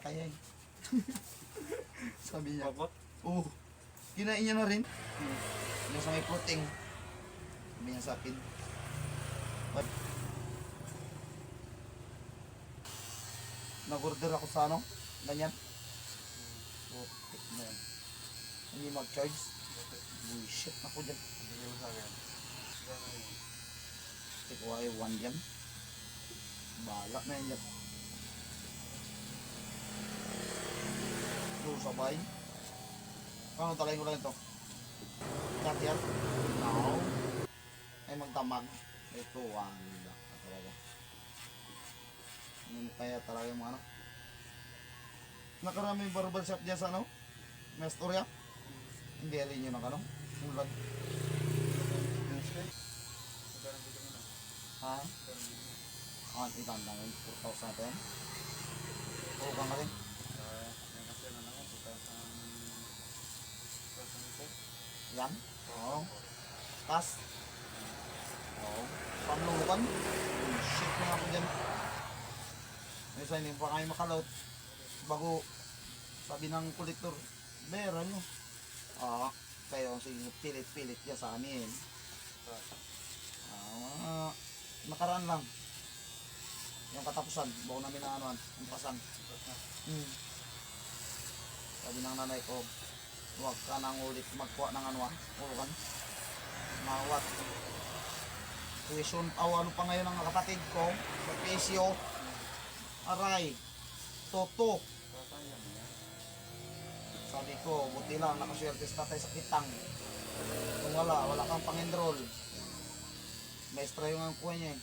Kaya eh. Sabi niya. Bakot? Oo. Kinain niya na rin. Yung sa may protein. Sabi niya sa akin. What? Nag-order ako sa ano? Ganyan. Putik na yan. Hindi mag-charge. Bullshit ako dyan. Hindi mo sa akin. Tik ko ay 1 yan. Balak na yan dyan. So, sabay. Ano talayin ko lang ito? Cut yan? No. Ay magdamag. Ito, wala ka talaga. Ano kaya talaga yung mga ano? Nakarami yung barber shop dyan sa ano? May storya? Hindi alin yun ang ano? Ulan. Ha? Ah, ilan lang yun? 4,000 ito yan? Oo ka nga rin. Yan? Oo. Tas? Oo. Pamlulukan? Shit na ako dyan. Minsan hindi pa kayo makalaut. Bago sabi ng kolektor, meron nyo. Ah, kayo sige pilit-pilit niya sa amin. Nakaraan lang. Yung katapusan, bago namin na anuan, yung pasan. Sabi ng nanay ko, huwag ka nang ulit magkuha ng anuan, urukan. Mawat. Tuition, ano pa ngayon ang kapatid ko, sa PSO. Aray, toto. Sabi ko, buti lang, nakaswerte sa tatay sa kitang. Kung wala kang pang-enroll. Maestra yung ang kuha niya eh.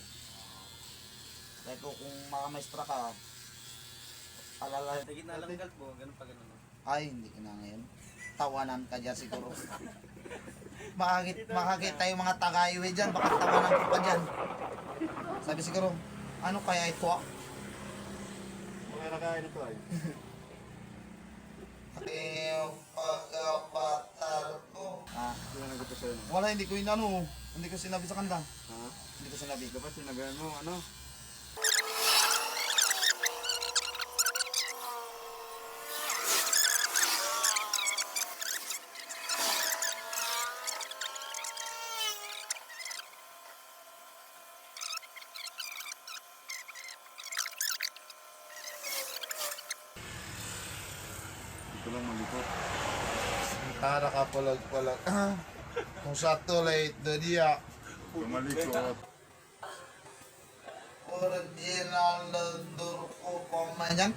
Kaya kung makamaestra ka, alala. Sige na lang kalbo, ganun pa ganun. Ay, hindi ka na ngayon. Tawanan ka dyan siguro. Makakita yung mga taga-iwi dyan, baka tawanan ko pa dyan. Sabi siguro, ano kaya ito? Okay na kaya nito ay. Yung pagkabatar ko. Hindi na nagutos sa'yo. Wala, hindi ko inano. Hindi ko sinabi sa kanila. Ha? Hindi ko sinabi. Dapat sinabihan mo, ano? Ito lang malikot. Tara ka palag-palag. Kung sa tulay, dia. Malikot. Original lendur ko pamanyan.